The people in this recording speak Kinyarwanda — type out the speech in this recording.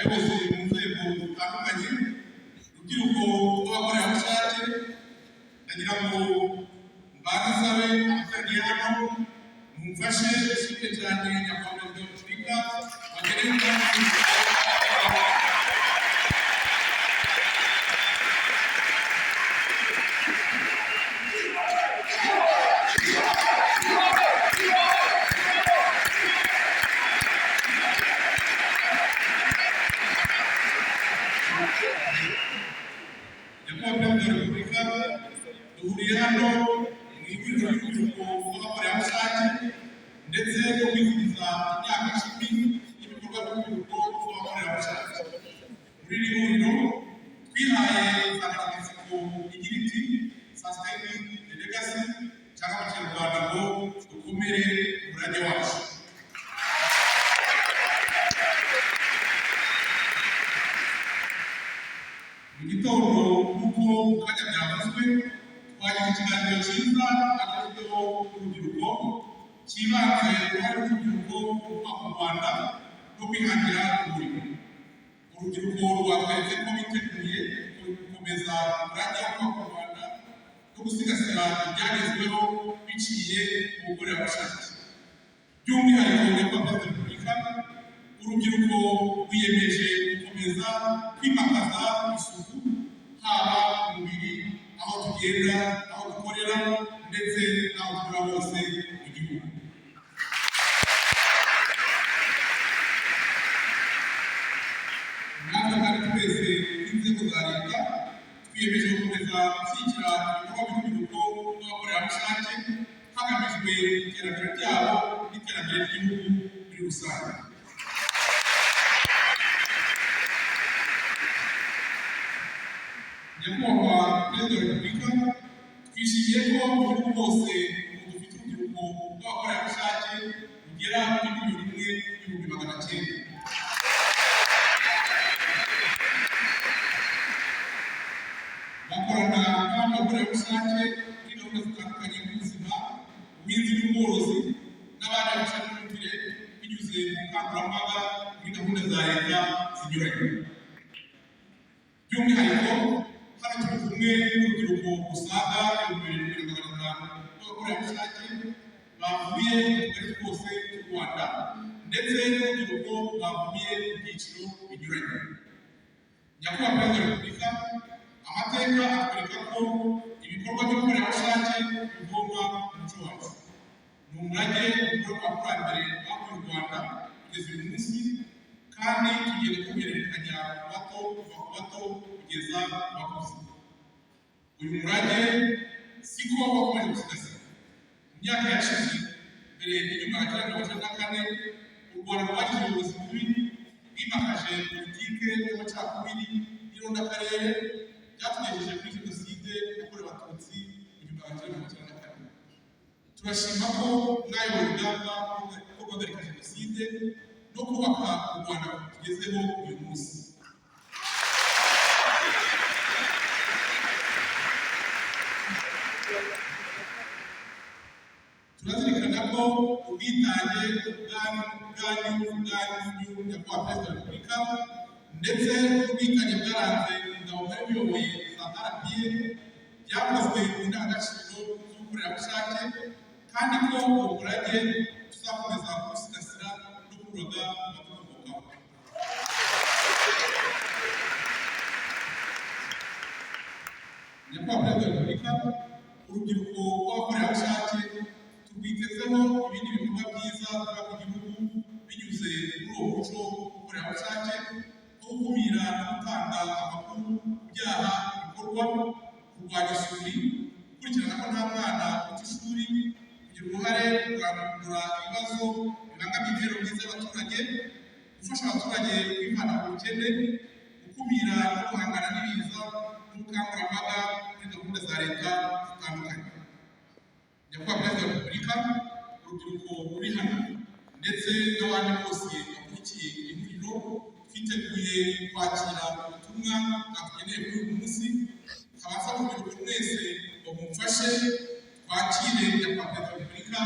abayobozi mu nzego zitandukanye, urubyiruko rw'abakorerabushake, ndagira ngo mbasabe abateraniye hano mumfashe dushimire cyane nyakubahwa Perezida wa Repubulika duhuriye hano mu ihuriro ry'urubyiruko rw'abakorerabushake ndetse no kwizihiza imyaka 10 y'ibikorwa by'urubyiruko rw'abakorerabushake. Muri iri huriro twihaye insanganyamatsiko igira iti Sustaining the Legacy, cyangwa mu Kinyarwanda ngo dukomere umurage wacu. Mu gitondo nk'uko kanya byavuzwe twagize ikiganiro cyiza hagezweho urubyiruko cyibanze uruhare rw'urubyiruko ruba mu Rwanda no kwihangira umurimo. Urubyiruko rwatweretse ko biteguye gukomeza umurage wo mu Rwanda no gusigasira ibyagezweho biciye mu bukorerabushake. By'umwihariko nyakubahwa Perezida wa Repubulika, urubyiruko rwiyemeje gukomeza kwimakaza isuku haba mu mubiri, aho tugenda, aho dukorera ndetse n'aho tuba hose mu gihugu. Natwe kandi twese n'inzego za leta twiyemeje gukomeza gushyigikira ibikorwa by'urubyiruko n'abakorerabushake hagamijwe iterambere ryabo n'iterambere ry'igihugu muri rusange. Nyakubahwa Perezida wa Repubulika, twishimiye ko mu gihugu hose dufite urubyiruko rw'abakorerabushake rugera kuri 1,900,000. Bakorana n'abakorerabushake muri gahunda zitandukanye z'ubuzima, ubuhinzi n'ubworozi n'abandi bafashamyumvire binyuze mu bukangurambaga muri gahunda za leta zinyuranye. By'umwihariko hano turi kumwe n'urubyiruko rusaga 2,500 rw'abakorerabushake bavuye mu tugari twose tw'u Rwanda ndetse n'urubyiruko bavuye mu byiciro binyuranye. Nyakubahwa Perezida wa Repubulika, amateka atwereka ko ibikorwa by'ubukorerabushake bigomba umuco wacu. Ni umurage w'abakurambere bavuye mu Rwanda kugeza uyu munsi, kandi tugenda tuhererekanya bato kuva ku bato kugeza ku bakuze. Uyu murage siko wakomeje gusigasira. Mu myaka yashize mbere y'inyuma ya 1994, u Rwanda rwagize ubuyobozi bubi bwimakaje politike y'amacakubiri n'irondakarere byatugejeje kuri Jenoside yakorewe Abatutsi mu 1994. Turashima ko mwayoboye urugamba rwo guhagarika Jenoside no kubaka u Rwanda tugezeho uyu munsi. Turazirikana ko ubwitange bwanyu nyakubahwa Perezida wa Repubulika ndetse n'ubwitange bwaranze ingabo mwari muyoboye za RPF byakozwe mu ndangagaciro z'ubukorerabushake, kandi ko uwo murage tuzakomeza kuwusigasira no kuwuraga abadukomokaho. Nyakubahwa Perezida wa Repubulika, urubyiruko rw'abakorerabushake turwitezeho ibindi bikorwa byiza biba ku gihugu binyuze muri uwo muco w'ubukorerabushake, nko gukumira no gutanga amakuru ku byaha bikorwa, kurwanya isuri, gukurikirana ko nta mwana ufite ishuri, kugira uruhare mu kurandura ibibazo bibangamiye imibereho myiza y'abaturage, gufasha abaturage kwivana mu bukene, gukumira no guhangana n'ibiza n'ubukangurambaga muri gahunda za leta zitandukanye. Nyakubahwa Perezida wa Repubulika, urubyiruko ruri hano ndetse n'abandi bose bakurikiye iri huriro twiteguye kwakira ubutumwa bwatugeneye kuri uyu munsi. Abasaba urubyiruko mwese ngo mumfashe twakire Nyakubahwa Perezida wa Repubulika